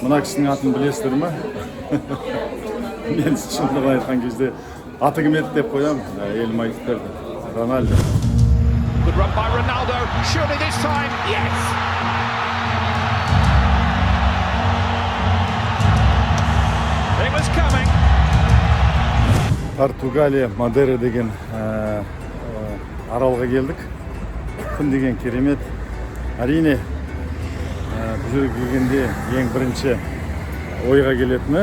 Мына кісінің атын білесіздер ме? Мен шындығын айтқан кезде аты кім еді деп қоямын. Елім айтып берді. Рональдо. Good run by Ronaldo. Surely this time, yes. It was coming. Португалия, Мадейра деген аралға келдік. Күн деген керемет. Әрине бұл жерге келгенде ең бірінші ойға келетіні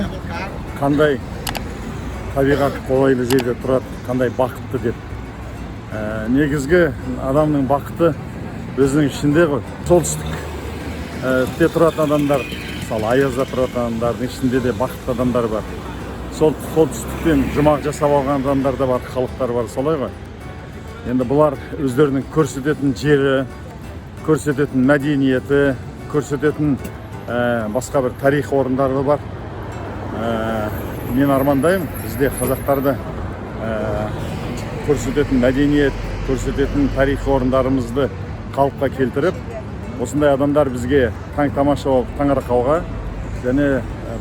қандай табиғат қолайлы жерде тұрады, қандай бақытты деп. Негізгі адамның бақыты өзінің ішінде ғой. Солтүстікте тұратын адамдар, мысалы Аязда тұратын адамдардың ішінде де бақытты адамдар бар. Солтүстікпен жұмақ жасап алған адамдар да бар, халықтар бар, солай ғой. Енді бұлар өздерінің көрсететін жері, көрсететін мәдениеті, көрсететін басқа бір тарих орындары бар. Мен армандаймын, бізде қазақтарды көрсететін мәдениет, көрсететін тарих орындарымызды қалыпқа келтіріп, осындай адамдар бізге таң тамаша болып таңырқауға және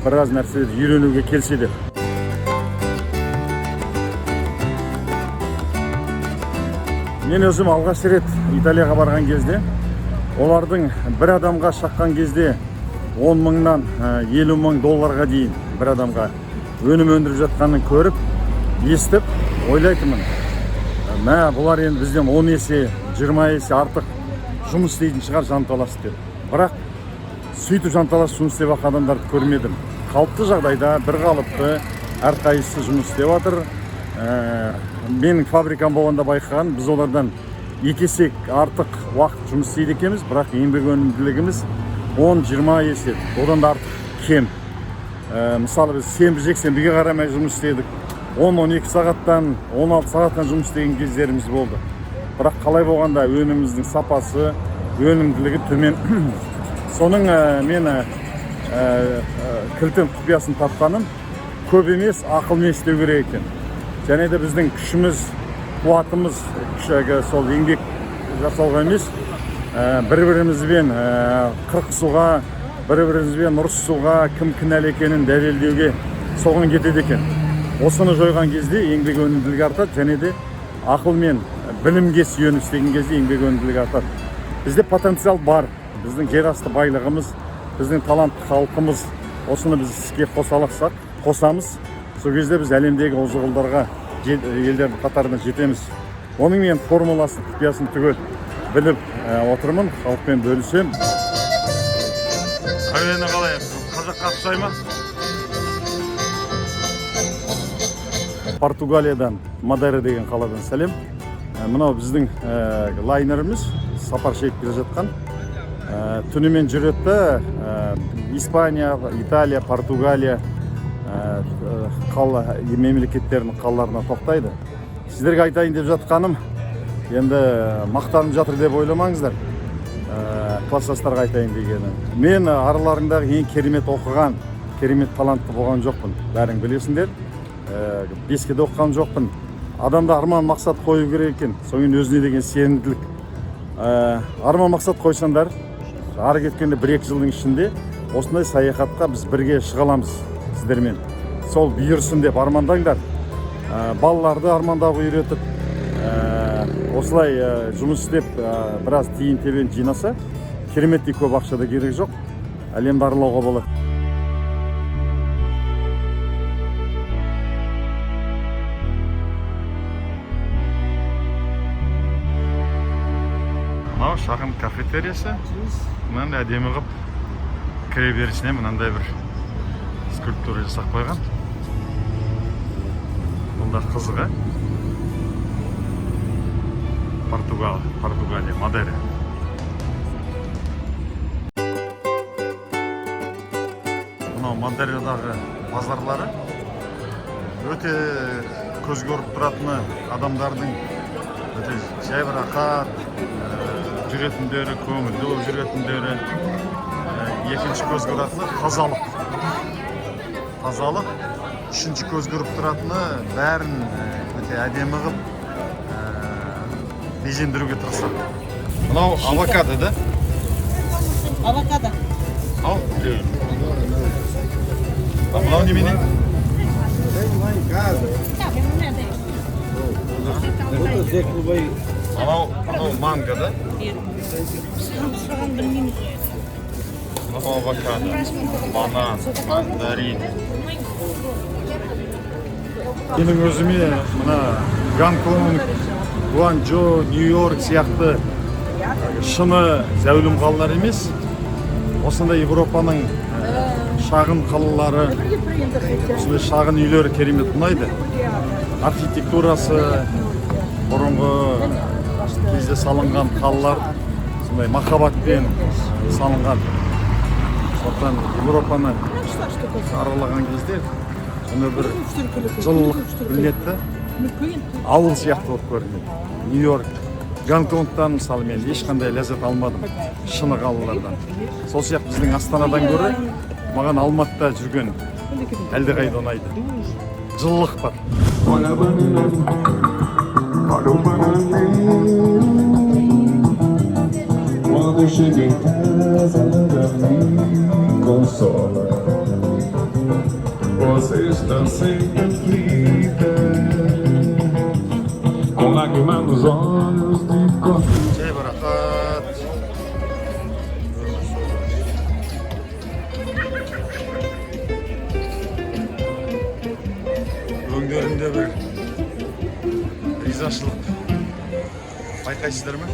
біраз нәрселерді үйренуге келсе деп. Мен өзім алғаш рет Италияға барған кезде, олардың бір адамға шаққан кезде 10 мыңнан 50 мың долларға дейін бір адамға өнім өндіріп жатқанын көріп, естіп, ойлайтынмын. Бұлар енді бізден 10 есе, 20 есе артық жұмыс істейтін шығар жанталасып деп. Бірақ сөйтіп жанталасып жұмыс істеп жатқан адамдарды көрмедім. Қалыпты жағдайда бір қалыпты әрқайсысы жұмыс істеп жатыр. Менің фабрикам болғанда байқаған, біз олардан 2 есе артық уақыт жұмыс істейді екенбіз, бірақ еңбек өнімділігіміз 10-20 есе, одан да артық кем. Мысалы біз сенбі-жексенбіге қарамай жұмыс істедік. 10-12 сағаттан, 16 сағаттан жұмыс істеген кездеріміз болды. Бірақ қалай болғанда өніміміздің сапасы, өнімділігі төмен. Соның мен кілтін құпиясын тапқаным, көп емес, ақылмен істеу керек екен. Және де біздің күшіміз, қуатымыз сол еңбек жасауға емес, бір-бірімізбен қырқысуға, бір-бірімізбен ұрысуға, кім кінәлі екенін дәлелдеуге соған кетеді екен. Осыны жойған кезде еңбек өнімділігі артады, және де ақыл мен білімге сүйеніп істеген кезде еңбек өнімділігі артады. Бізде потенциал бар, біздің жер асты байлығымыз, біздің талантты халқымыз, осыны біз іске қосамыз. Сол кезде біз әлемдегі озық елдердің қатарына жетеміз. Оның мен формуласын, құпиясын түгел біліп отырмын, халықпен бөлісем. Әуені қалай? Қазаққа ұқсай ма? Португалиядан, Мадейра деген қаладан сәлем. Мынау біздің лайнеріміз сапар шегіп келе жатқан. Түнімен жүреді Испания, Италия, Португалия мемлекеттерінің қалаларына тоқтайды. Сіздерге айтайын деп жатқаным, енді мақтанып жатыр деп ойламаңыздар. Класстастарға айтайын дегені. Мен араларындағы ең керемет оқыған, керемет талантты болған жоқпын. Бәрің білесіңдер. Бескеде оқыған жоқпын. Адамда арман мақсат қою керек екен. Соңын өзіне деген сенімділік. Арман мақсат қойсаңдар, ары кеткенде 1-2 жылдың ішінде осындай саяхатқа біз бірге шыға аламыз сіздермен. Сол бұйырсын деп армандаңдар. Балаларды армандауға үйретіп, осылай жұмыс істеп, біраз тиын тебен жинаса, кереметтей көп ақшада керек жоқ. Әлемді аралауға болады. Мынау шағын кафетериясы. Мынандай әдемі қып кіре берісіне мынандай бір скульптура жасап қойған. Бұл да қызығы. Португалия, Мадейра. Мынау Мадейрадағы базарлары өте көзге ұрып тұратыны адамдардың өте жайбарақат жүретіндері, көңілді болып жүретіндері. Екінші көзге ұратыны тазалық. Үшінші көзге ұрып тұратыны бәрін өте әдемі қып безендіруге тырысады. Мынау авокадо, да? Авокадо. Al. мынау немене? Анау манго, да? Авокадо, банан, мандарин. Менің өзіме мына Гонконг, Гуанчжоу, Нью-Йорк сияқты шыны зәулім қалалар емес, осындай Европаның шағын қалалары, осындай шағын үйлері керемет ұнайды. Архитектурасы, бұрынғы кезде салынған қалалар, сондай махаббатпен салынған. Сондықтан Европаны аралаған кезде сондай бір жылылық білінеді, ауыл сияқты болып көрінеді. Нью-Йорк, Гонконгтан мысалы мен ешқандай ләззат алмадым шыны қалалардан. Сол сияқты біздің Астанадан гөрі маған Алматыда жүрген әлдеқайда ұнайды. Жылылық бар. Quando chego em casa, nada me consola. Você está sempre aflita, com lágrimas nos olhos de cor. Жай барақат. Өңдерінде бір ризашылық байқайсыздар ма?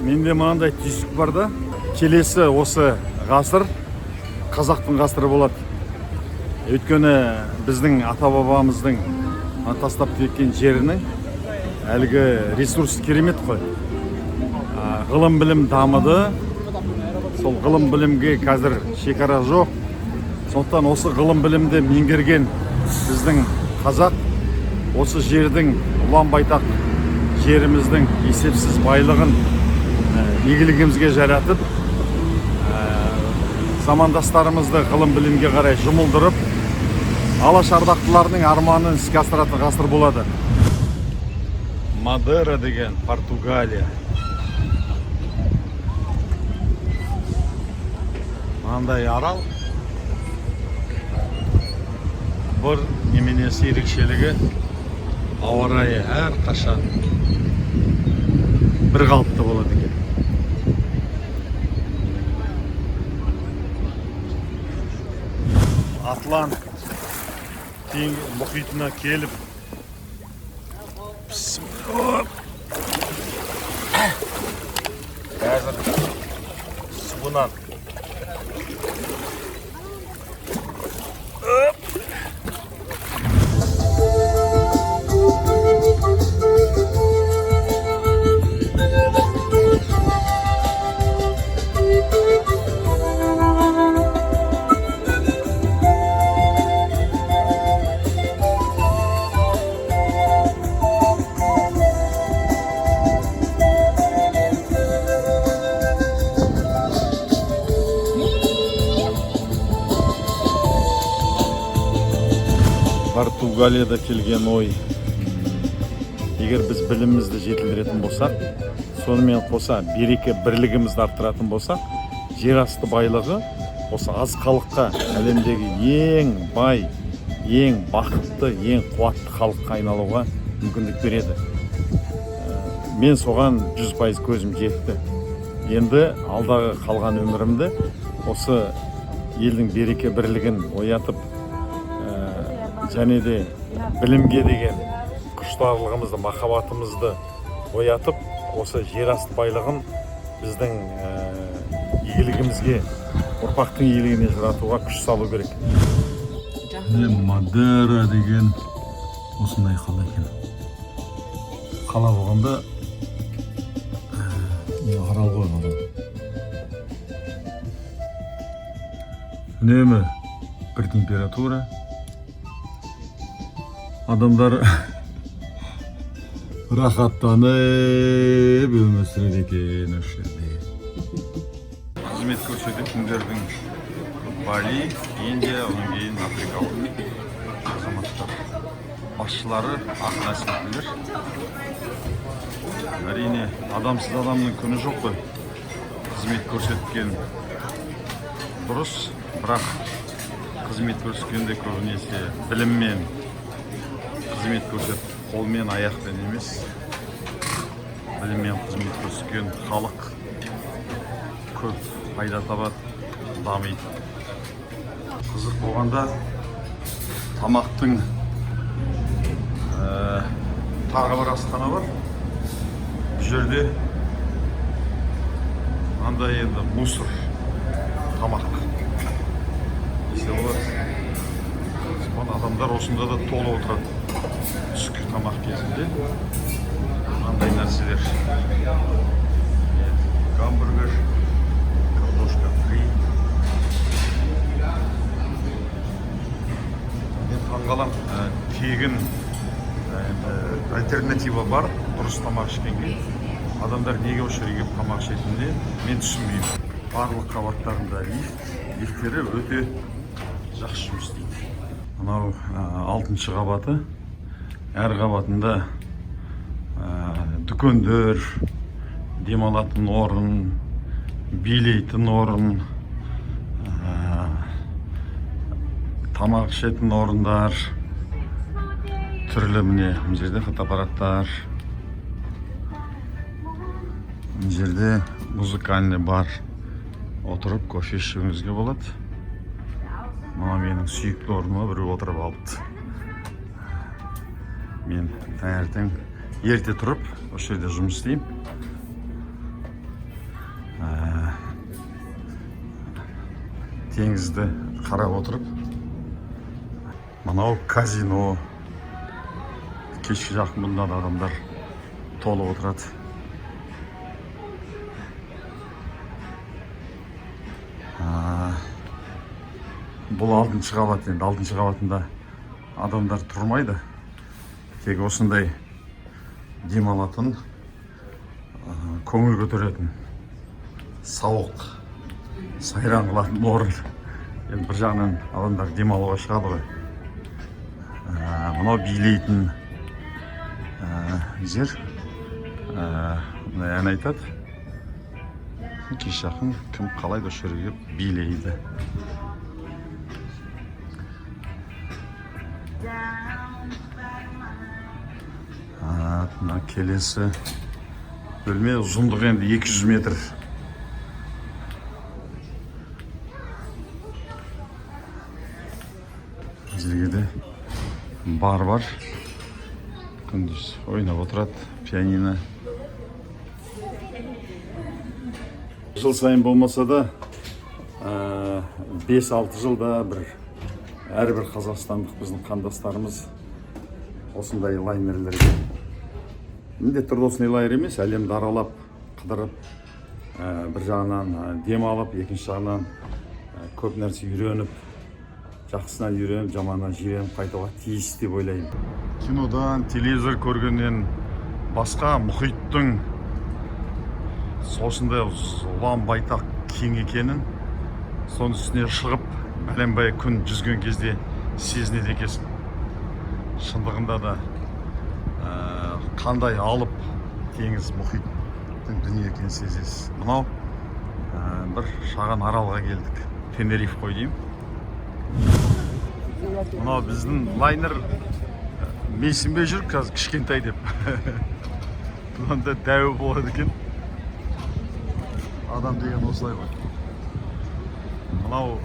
Менде мынандай түйсік бар да, келесі осы ғасыр қазақтың ғасыры болады. Өйткені біздің ата-бабамыздың тастап кеткен жерінің әлгі ресурс керемет қой. Ғылым білім дамыды. Сол ғылым білімге қазір шекара жоқ. Сондықтан осы ғылым білімді меңгерген біздің қазақ осы жердің ұлан байтақ жеріміздің есепсіз байлығын игілігімізге жаратып, замандастарымызды ғылым білімге қарай жұмылдырып, алаш ардақтыларының арманын іске асыратын ғасыр болады. Мадейра деген Португалия. Мынандай арал. Бір неменесі ерекшелігі ауа райы әрқашан бір қалыпты болады екен. Атлант мұхитына келіп қазір суынан Португалияда келген ой. Егер біз білімімізді жетілдіретін болсақ, сонымен қоса береке бірлігімізді арттыратын болсақ, жер асты байлығы осы аз халыққа әлемдегі ең бай, ең бақытты, ең қуатты халыққа айналуға мүмкіндік береді. Мен соған 100% көзім жетті. Енді алдағы қалған өмірімді осы елдің береке бірлігін оятып, және де білімге деген құштарлығымызды, махаббатымызды оятып, осы жер асты байлығын біздің игілігімізге, ұрпақтың игілігіне жаратуға күш салу керек. Мадейра деген осындай қала екен. Қала болғанда арал ғой, арал. Үнемі бір температура. Адамдар рахаттанып өмір сүреді екен осы жерде. Қызмет көрсететіндердің Бали, Индия, одан кейін африкалық азаматтар. Басшылары ақ нәсілділер. Әрине, адамсыз адамның күні жоқ қой. Қызмет көрсеткен дұрыс, бірақ қызмет көрсеткенде көбінесе біліммен қызмет көрсетіп, қолмен аяқпен емес, біліммен қызмет көрсеткен халық көп пайда табады, дамиды. Қызық болғанда тамақтың тағы бір асхана бар. Бұл жерде андай енді мусор тамақ десе болады. Адамдар осында да толы отырады түскі тамақ кезінде. Андай нәрселер: гамбургер, картошка фри. Мен таңғалам, тегін альтернатива бар дұрыс тамақ ішкенге. Адамдар неге осы жерге келіп тамақ ішетініне мен түсінбеймін. Барлық қабаттарында лифттері өте жақсы жұмыс істейді. Мынау 6-шы қабаты. Әр қабатында дүкендер, демалатын орын, билейтін орын, тамақ ішетін орындар, түрлі міне жерде фотоаппараттар, жерде музыкальный бар, отырып кофе ішуіңізге болады. Мына менің сүйікті орныма біреу отырып алыпты. Мен таңертең ерте тұрып осы жерде жұмыс істеймін. Теңізді қарап отырып, мынау казино. Кешкі жақын бұнда да адамдар толы отырады. Бұл 6-шы қабат. Енді 6-шы қабатында адамдар тұрмайды. Тек осындай демалатын, көңіл көтеретін, сауық, сайран қылатын орын. Енді бір жағынан адамдар демалуға шығады ғой. Мынау билейтін жер. Ән айтады. Кеш жақын кім қалайды осы жерге билейді. Мына келесі бөлме, ұзындығы енді 200 метр. Жерге де бар. Күндіз ойнап отырады, пианино. Жыл сайын болмаса да 5-6 жылда әрбір қазақстандық біздің қандастарымыз осындай лайнерлерге, міндетті түрде осындай лайнер емес, әлемді аралап, қыдырып, бір жағынан демалып, екінші жағынан көп нәрсе үйреніп, жақсынан үйреніп, жаманынан жиреніп қайтуға тиіс деп ойлаймын. Кинодан, телевизор көргеннен басқа мұхиттың осындай ұлан байтақ кең екенін, соның үстіне шығып, бәленбай күн жүзген кезде сезінеді екенсің. Шындығында да қандай алып теңіз, мұхиттың дүние екенін сезесіз. Мынау бір шағын аралға келдік. Тенериф қой деймін. Мынау біздің лайнер менсінбей жүр, қазір кішкентай деп. Бұнда дәуі болады екен. Адам деген осылай ғой. Мынау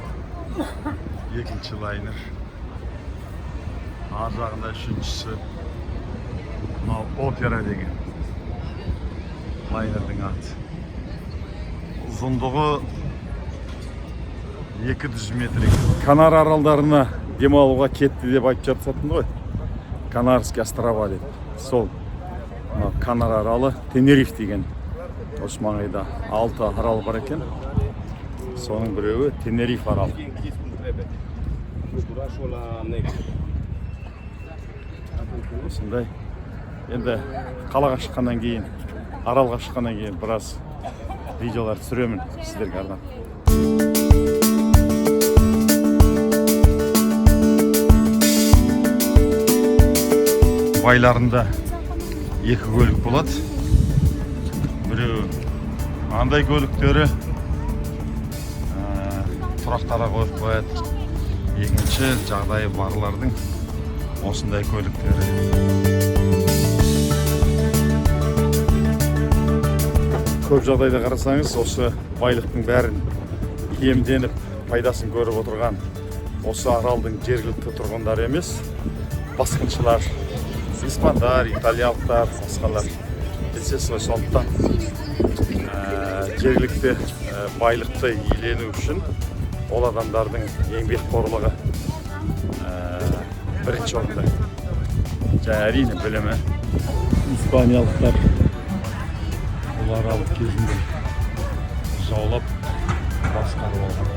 екінші лайнер. Ар жағында үшіншісі. Мынау опера деген лайнердің аты. Ұзындығы 200 метр. Канар аралдарына демалуға кетті деп айтып жатсатын ғой. Канарский острова деп. Сол Канар аралы, Тенериф деген. Осы маңайда 6 арал бар екен. Соның біреуі Тенериф аралы. Осындай. Енді қалаға шыққаннан кейін, аралға шыққаннан кейін біраз видеолар түсіремін сіздерге арнап. Байларында 2 көлік болады. Біреу андай көліктері тұрақтарға қойып қояды. Екінші жағдайы барлардың осындай көліктері. Көп жағдайда қарасаңыз, осы байлықтың бәрін иемденіп, пайдасын көріп отырған осы аралдың жергілікті тұрғындары емес, басқыншылар, испандар, италиялықтар, басқалар. Білсіз ғой, сондықтан жергілікті байлықты иелену үшін ол адамдардың еңбекқорлығы бірінші орында. Әрине білімі. Испаниялықтар бұл аралық кезінде жаулап басқарып алған.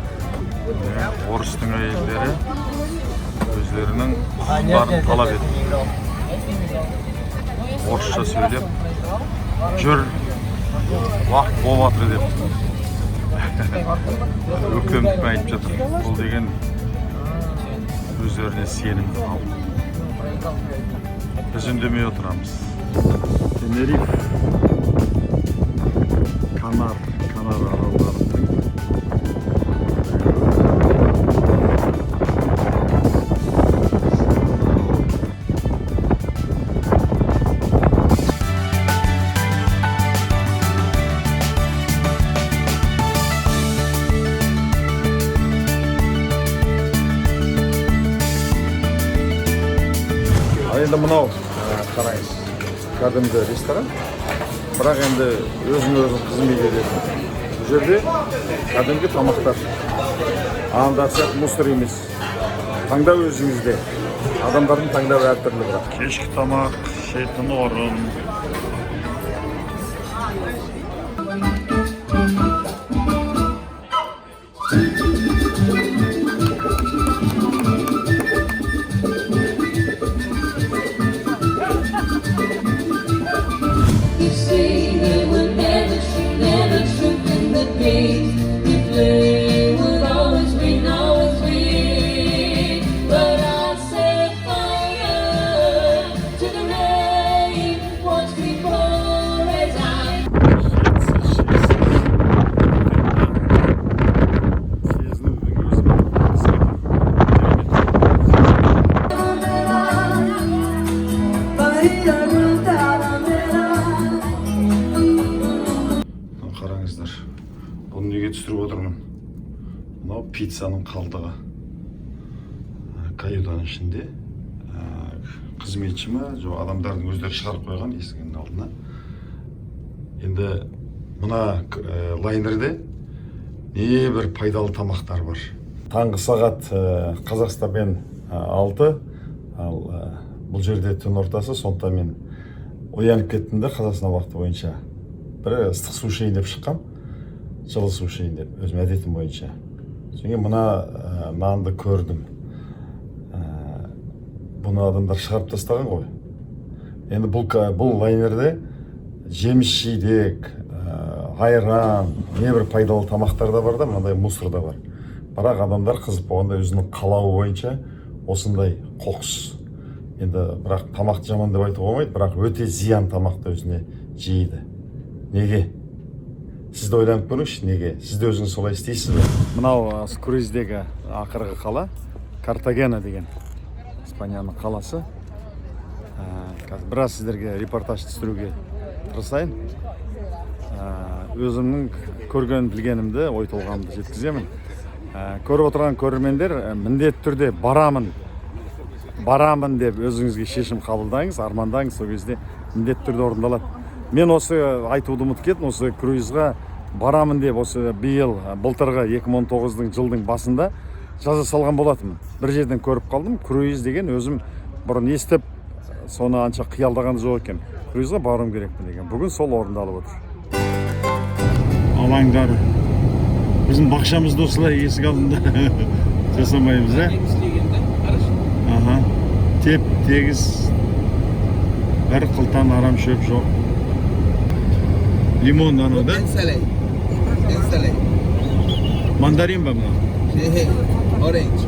Орыстың әйелдері өздерінің құқықтарын талап етті. Орысша сөйлеп, жүр, уақыт болып жатыр деп өктемдікпен айтып жатыр. Бұл деген өздеріне сенім алып. Біз үндемей отырамыз. Тенериф, Канар аралдарының енді мынау қараңыз, кәдімгі ресторан, бірақ енді өзін қызмет етеді. Бұл жерде кәдімгі тамақтар, анда сияқты мусор емес. Таңдау өзіңізде. Адамдардың таңдауы әртүрлі бірақ. Кешкі тамақ, ішетін орын. Қараңыздар, бұны неге түсіріп отырмын? Мынау пиццаның қалдығы. Каютаның ішінде қызметші ме, жоқ адамдардың өздері шығарып қойған есігінің алдына. Енді мына лайнерде не бір пайдалы тамақтар бар. Таңғы сағат Қазақстанмен 6, ал бұл жерде түн ортасы, сондықтан мен оянып кеттім де Қазақстан уақыты бойынша. Бір ыстық су ішейін деп шыққам, жылы су ішейін деп, өзім әдетім бойынша. Соңғы мына нанды көрдім. Бұны адамдар шығарып тастаған ғой. Енді бұл лайнерде жеміс жидек, айран, небір пайдалы тамақтар да бар да, мынандай мусор да бар. Бірақ адамдар қызып болғанда өзінің қалауы бойынша осындай қоқыс. Енді бірақ тамақты жаман деп айтуға болмайды, бірақ өте зиян тамақты өзіне жейді. Неге? Сізді ойланып көріңізші, неге? Сізді өзіңіз солай істейсіз бе? Мынау круиздегі ақырғы қала Картагена деген Испанияның қаласы. Біраз сіздерге репортаж түсіруге тырысайын. Өзімнің көрген білгенімді, ой толғамды жеткіземін. Көріп отырған көрермендер міндетті түрде барамын деп өзіңізге шешім қабылдаңыз, армандаңыз, сол кезде міндетті түрде орындалады. Мен осы айтуды ұмытып кеттім, осы круизға барамын деп осы былтырғы 2019 жылдың басында жаза салған болатынмын. Бір жерден көріп қалдым, круиз деген өзім бұрын естіп, соны анша қиялдаған жоқ екен. Круизға баруым керекпін деген. Бүгін сол орындалып отыр. Алаңдар. Біздің бақшамызды осылай есік алдында жасамаймыз, теп-тегіс, бір қылтан арам шөп жоқ. Лимон анау да? Ensalada. Мандарин ба мына? Orange.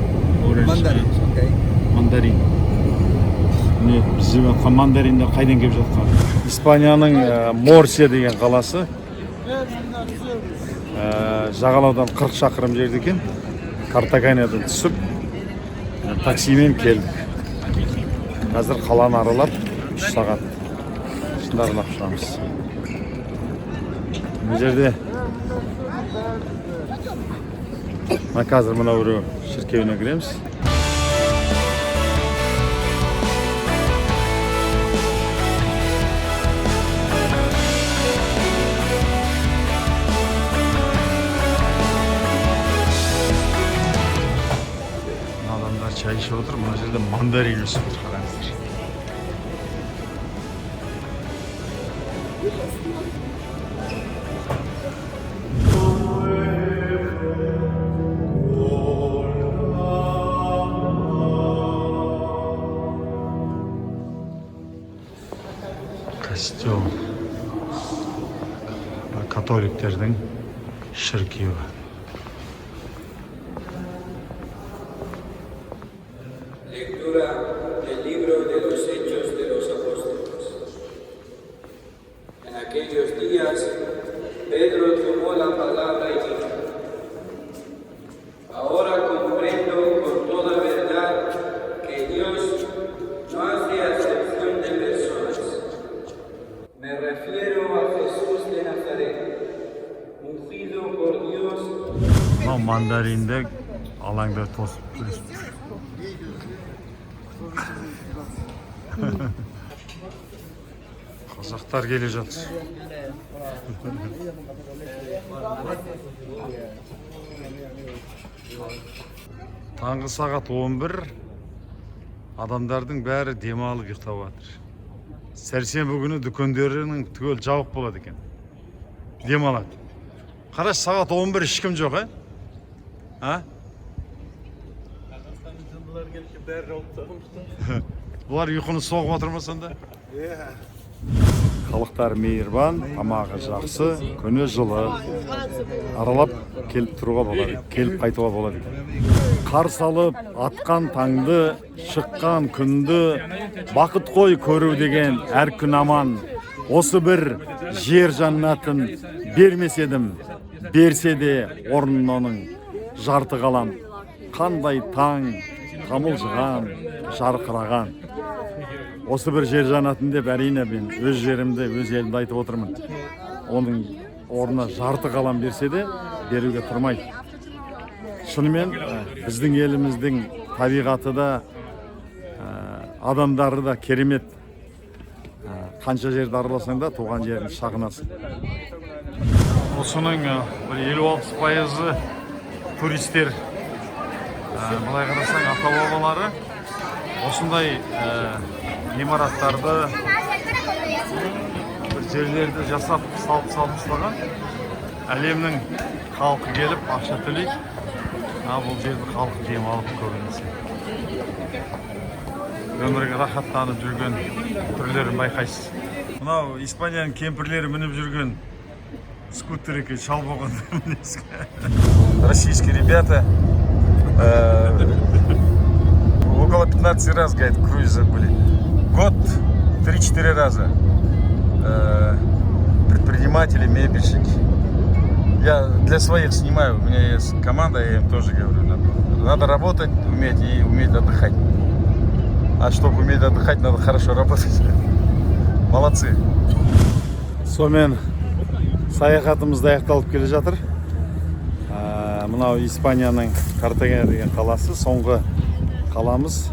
Mandarin, okay. Мандарин. Міне бізде жатқан мандаринді қайдан келіп жатқан? Испанияның Морсия деген қаласы. Жағалаудан 40 шақырым жерде екен. Картагенадан түсіп, таксимен келдік. Қазір қаланы аралап 3 сағат шындарына ұшамыз. Бұл жерде қазір мына біреу шіркеуіне кіреміз. Адамдар чай ішіп отыр. Мына жерде мандарин өсіп отыр, қараңыздар. Костел. Католиктердің шіркеуі. Lectura del libro de los Hechos de los Apóstoles. En aquellos días, Pedro tomó la palabra y dijo: Ahora comprendo con toda verdad que Dios no hace acepción de personas. Me refiero a Jesús de Nazaret, ungido por Dios. Мынау мандаринді алаңда тосып көресіз. Қазақтар келе жатыр. Таңғы сағат 11, адамдардың бәрі демалып ұйықтап жатыр. Сәрсенбі күні дүкендерінің түгел жабық болады екен. Демалады. Қараш, сағат 11 ешкім жоқ, а? Бұлар ұйқыны соғып отыр ма сонда? Халықтар мейірбан, тамағы жақсы, күні жылы. Аралап келіп тұруға болады, келіп қайтуға болады. Қар салып, атқан таңды, шыққан күнді, бақыт қой көру деген әр күн аман. Осы бір жер жаннатын бермес едім, берсе де орнын оның жарты қалам. Қандай таң, тамылжыған, жарқыраған. Осы бір жер жанатын деп әрине мен өз жерімді, өз елімді айтып отырмын. Оның орнына жарты қалам берсе де беруге тұрмайды. Шынымен біздің еліміздің табиғаты да, адамдары да керемет. Қанша жерді араласаң да туған жерін шағынасың. Осының 50-60% туристер. Былай қарасаң, ата-бабалары осындай ғимараттарды, бір жерлерді жасап, салып ұстаған. Әлемнің халқы келіп, ақша төлейді. Бұл жерді халқы демалып көрінесе. Өмірге рахаттанып жүрген түрлерін байқайсыз. Мынау Испанияның кемпірлері мініп жүрген скутер екен, шал болғанда мінескі. Российские ребята около 15 раз, говорит, круизы были. Год 3-4 раза. Предприниматели, мебельщики. Я для своих снимаю, у меня есть команда, я им тоже говорю. Надо работать, уметь и уметь отдыхать. А чтобы уметь отдыхать, надо хорошо работать. Молодцы. Сонымен саяхатымызды аяқталып келе жатыр. Мынау Испанияның Картагена деген қаласы, соңғы қаламыз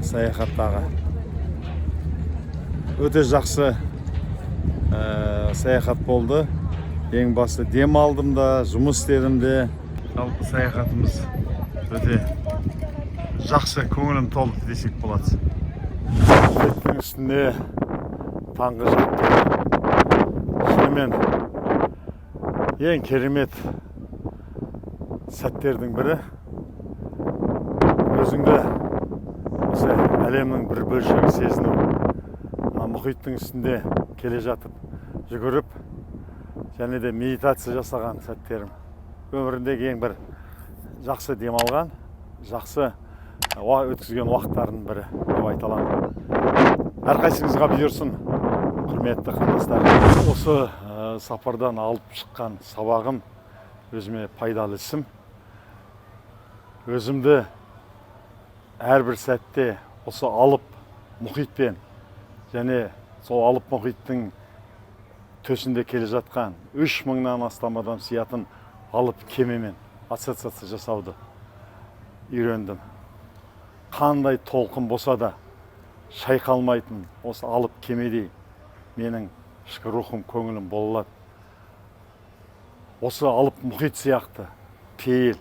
саяхаттағы. Өте жақсы саяхат болды. Ең басты дем алдым да, жұмыс істедім де. Жалпы саяхатымыз өте жақсы, көңілім толды десек болады. Жеттің үстінде таңғы жатты. Шынымен ең керемет сәттердің бірі. Өзіңді осы әлемнің бір бөлшегі сезіну. Мұхиттың үстінде келе жатып, жүгіріп, және де медитация жасаған сәттерім. Өміріндегі ең бір жақсы демалған, жақсы өткізген уақыттардың бірі деп айта аламын. Әрқайсыңызға бұйырсын, құрметті қандастар. Осы сапардан алып шыққан сабағым өзіме пайдалы ісім. өзімді әрбір сәтте осы алып мұхитпен және сол алып мұхиттың төсінде келе жатқан 3000-нан астам адам сиятын алып кемемен ассоциация жасауды үйрендім. Қандай толқын болса да шайқалмайтын осы алып кемедей менің ішкі рухым, көңілім болалады. Осы алып мұхит сияқты пейіл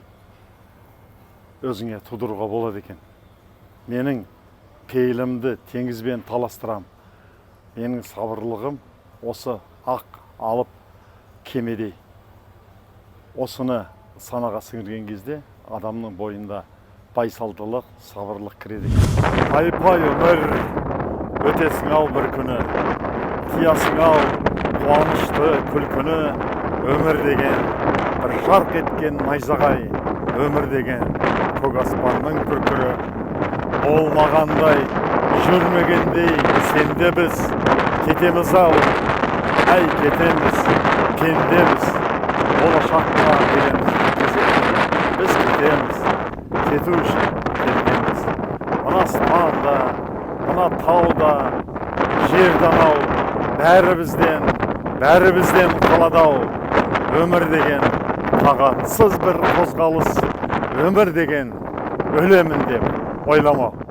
өзіңе тудыруға болады екен. Менің пейілімді теңізбен таластырам. Менің сабырлығым осы ақ алып кемедей. Осыны санаға сіңірген кезде адамның бойында байсалдылық, сабырлық кіреді. Пай-пай өмір, өтесің ау бір күні, тиясың ау қуанышты күлкіні. Өмір деген бір жарқ еткен найзағай, өмір деген көк аспанның күркірі. Болмағандай, жүрмегендей сенде біз кетеміз ау, әй кетеміз, пендеміз, болашаққа келеміз. Біз кетеміз, кету үшін келгенбіз. Мына аспанда, мына тауда, жерді анау, бәрімізден қаладау. Өмір деген тағатсыз бір қозғалыс, өмір деген өлемін деп ойламау.